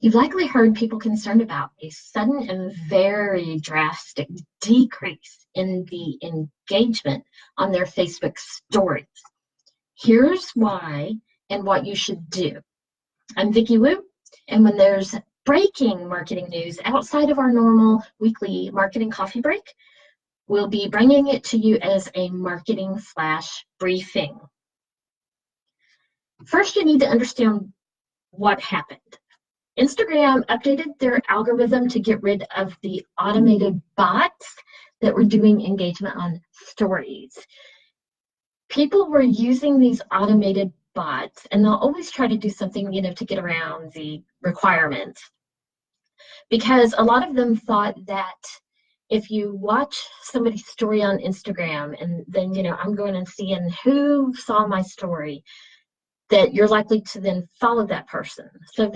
You've likely heard people concerned about a sudden and very drastic decrease in the engagement on their Facebook stories. Here's why and what you should do. I'm Vicki Wu, and when there's breaking marketing news outside of our normal weekly marketing coffee break, we'll be bringing it to you as a marketing flash briefing. First, you need to understand what happened. Instagram updated their algorithm to get rid of the automated bots that were doing engagement on stories. People were using these automated bots, and they'll always try to do something, to get around the requirements. Because a lot of them thought that if you watch somebody's story on Instagram and then, I'm going and seeing who saw my story, that you're likely to then follow that person. So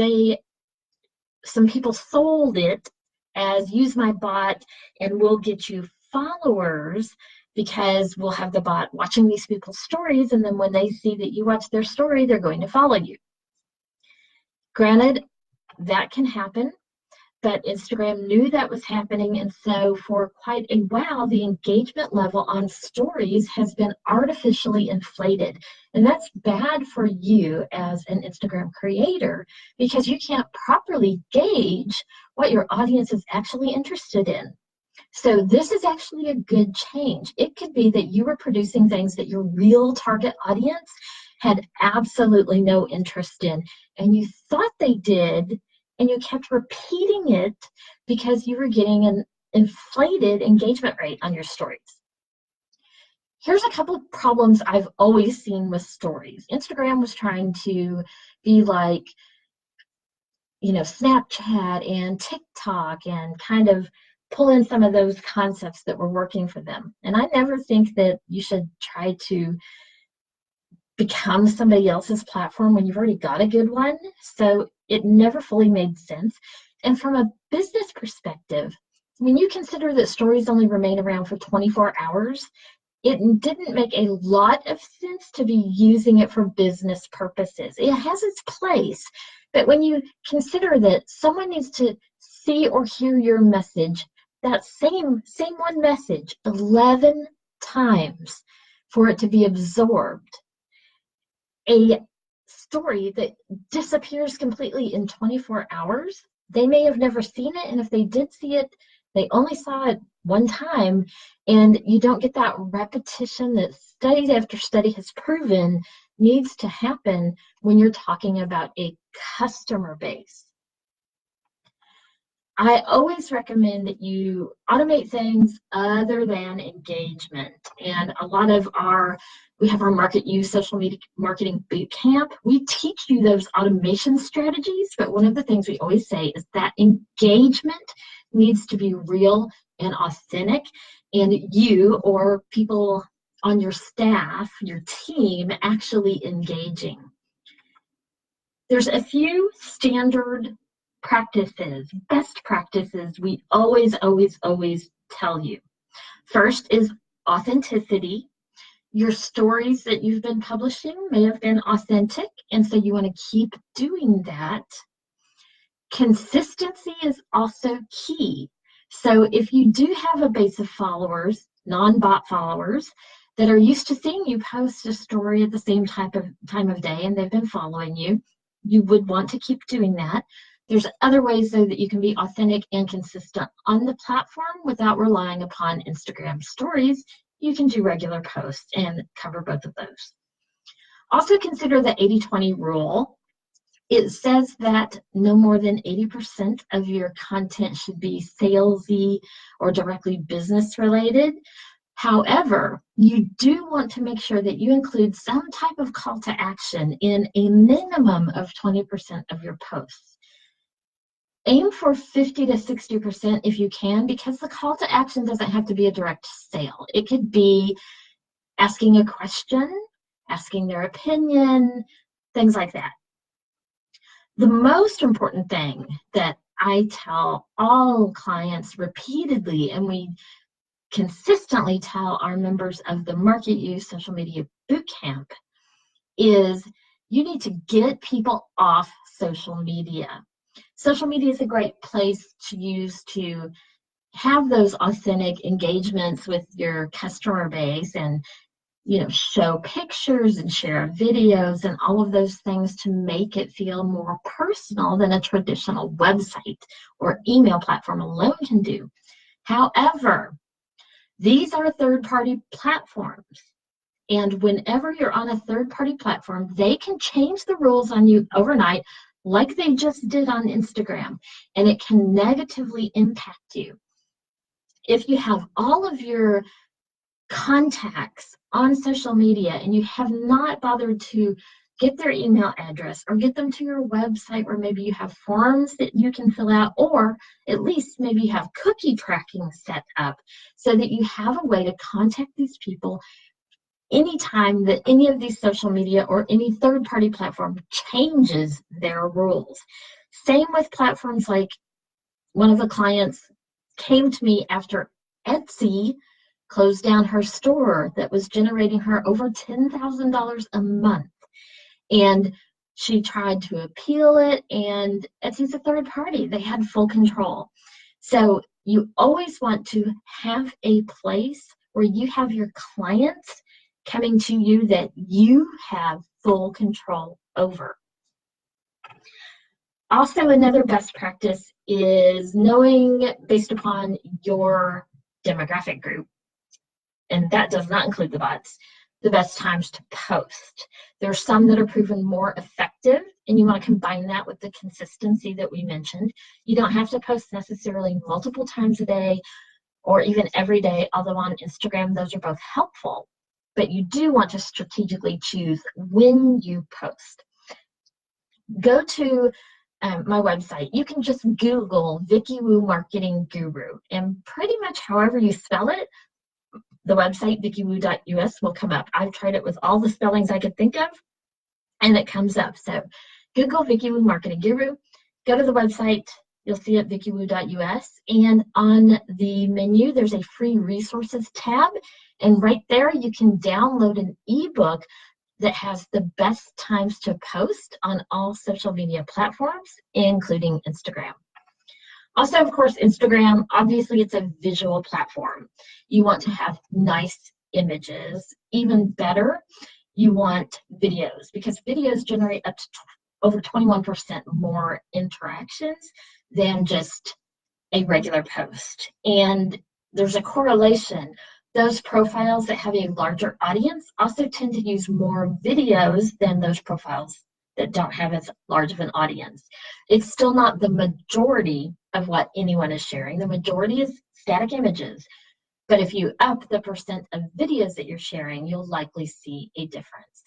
some people sold it as use my bot and we'll get you followers because we'll have the bot watching these people's stories, and then when they see that you watch their story, they're going to follow you. Granted, that can happen, but Instagram knew that was happening, and so for quite a while, the engagement level on stories has been artificially inflated. And that's bad for you as an Instagram creator because you can't properly gauge what your audience is actually interested in. So this is actually a good change. It could be that you were producing things that your real target audience had absolutely no interest in, and you thought they did, and you kept repeating it because you were getting an inflated engagement rate on your stories. Here's a couple of problems I've always seen with stories. Instagram was trying to be like, Snapchat and TikTok and kind of pull in some of those concepts that were working for them. And I never think that you should try to become somebody else's platform when you've already got a good one. So it never fully made sense. And from a business perspective, when you consider that stories only remain around for 24 hours, it didn't make a lot of sense to be using it for business purposes. It has its place, but when you consider that someone needs to see or hear your message, that same one message 11 times for it to be absorbed, a story that disappears completely in 24 hours, they may have never seen it, and if they did see it, they only saw it one time, and you don't get that repetition that study after study has proven needs to happen when you're talking about a customer base. I always recommend that you automate things other than engagement. And we have our Market You Social Media Marketing Bootcamp. We teach you those automation strategies, but one of the things we always say is that engagement needs to be real and authentic, and you or people on your staff, your team, actually engaging. There's a few standard practices, best practices we always tell you. First is authenticity. Your stories that you've been publishing may have been authentic, and so you want to keep doing that. Consistency is also key. So if you do have a base of followers, non-bot followers, that are used to seeing you post a story at the same time of day and they've been following you, you would want to keep doing that. There's other ways, though, that you can be authentic and consistent on the platform without relying upon Instagram stories. You can do regular posts and cover both of those. Also consider the 80-20 rule. It says that no more than 80% of your content should be salesy or directly business related. However, you do want to make sure that you include some type of call to action in a minimum of 20% of your posts. Aim for 50 to 60% if you can, because the call to action doesn't have to be a direct sale. It could be asking a question, asking their opinion, things like that. The most important thing that I tell all clients repeatedly, and we consistently tell our members of the Market You Social Media Bootcamp, is you need to get people off social media. social media is a great place to use to have those authentic engagements with your customer base and show pictures and share videos and all of those things to make it feel more personal than a traditional website or email platform alone can do. However, these are third-party platforms. And whenever you're on a third-party platform, they can change the rules on you overnight, like they just did on Instagram, and it can negatively impact you. If you have all of your contacts on social media and you have not bothered to get their email address or get them to your website, or maybe you have forms that you can fill out, or at least maybe you have cookie tracking set up so that you have a way to contact these people anytime that any of these social media or any third-party platform changes their rules. Same with platforms like one of the clients came to me after Etsy closed down her store that was generating her over $10,000 a month. And she tried to appeal it, and Etsy's a third party. They had full control. So you always want to have a place where you have your clients coming to you that you have full control over. Also, another best practice is knowing, based upon your demographic group, and that does not include the bots, the best times to post. There are some that are proven more effective, and you want to combine that with the consistency that we mentioned. You don't have to post necessarily multiple times a day or even every day, although on Instagram those are both helpful. But you do want to strategically choose when you post. Go to my website. You can just Google Vicki Wu Marketing Guru, and pretty much however you spell it, the website vickiwu.us will come up. I've tried it with all the spellings I could think of, and it comes up. So Google Vicki Wu Marketing Guru, go to the website, you'll see it vickiwu.us, and on the menu there's a free resources tab, and right there you can download an ebook that has the best times to post on all social media platforms, including Instagram. Also, of course, Instagram, obviously it's a visual platform. You want to have nice images. Even better, you want videos, because videos generate up to over 21% more interactions than just a regular post. And there's a correlation. Those profiles that have a larger audience also tend to use more videos than those profiles that don't have as large of an audience. It's still not the majority of what anyone is sharing. The majority is static images. But if you up the percent of videos that you're sharing, you'll likely see a difference.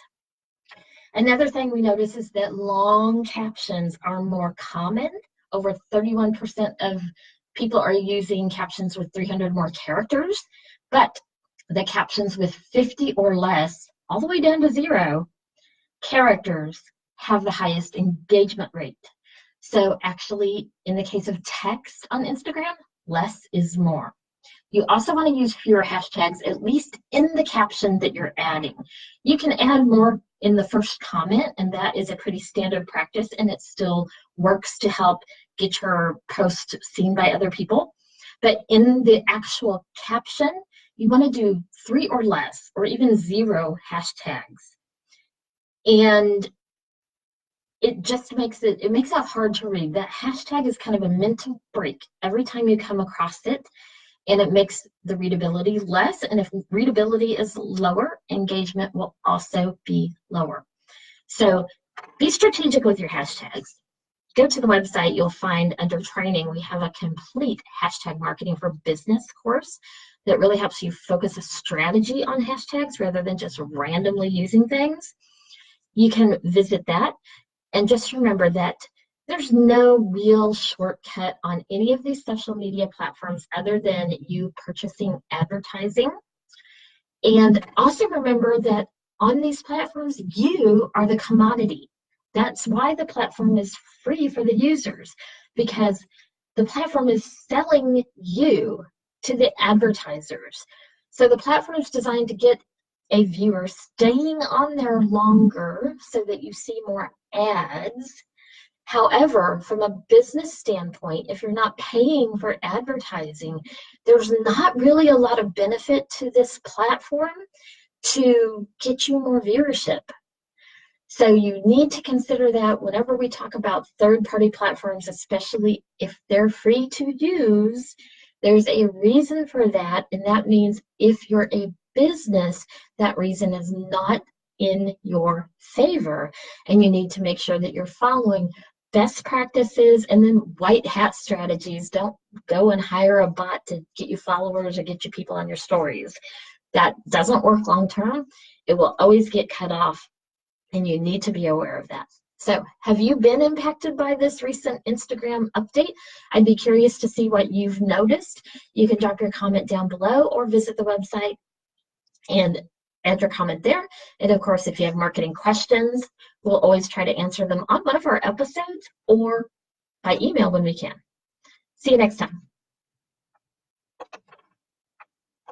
Another thing we notice is that long captions are more common. Over 31% of people are using captions with 300 more characters, but the captions with 50 or less, all the way down to 0 characters, have the highest engagement rate. So actually, in the case of text on Instagram, less is more. You also want to use fewer hashtags, at least in the caption that you're adding. You can add more in the first comment, and that is a pretty standard practice, and it still works to help get your post seen by other people. But in the actual caption, you want to do 3 or less, or even 0 hashtags. And it just makes it hard to read. That hashtag is kind of a mental break every time you come across it, and it makes the readability less. And if readability is lower, engagement will also be lower. So be strategic with your hashtags. Go to the website, you'll find under training, we have a complete hashtag marketing for business course that really helps you focus a strategy on hashtags rather than just randomly using things. You can visit that. And just remember that there's no real shortcut on any of these social media platforms other than you purchasing advertising. And also remember that on these platforms, you are the commodity. That's why the platform is free for the users, because the platform is selling you to the advertisers. So the platform is designed to get a viewer staying on there longer so that you see more ads, However, from a business standpoint, if you're not paying for advertising, there's not really a lot of benefit to this platform to get you more viewership. So you need to consider that whenever we talk about third-party platforms, especially if they're free to use, there's a reason for that, and that means if you're a business, that reason is not in your favor, and you need to make sure that you're following best practices and then white hat strategies. Don't go and hire a bot to get you followers or get you people on your stories. That doesn't work long term. It will always get cut off, and you need to be aware of that. So have you been impacted by this recent Instagram update? I'd be curious to see what you've noticed. You can drop your comment down below or visit the website and add your comment there. And of course, if you have marketing questions, we'll always try to answer them on one of our episodes or by email when we can. See you next time.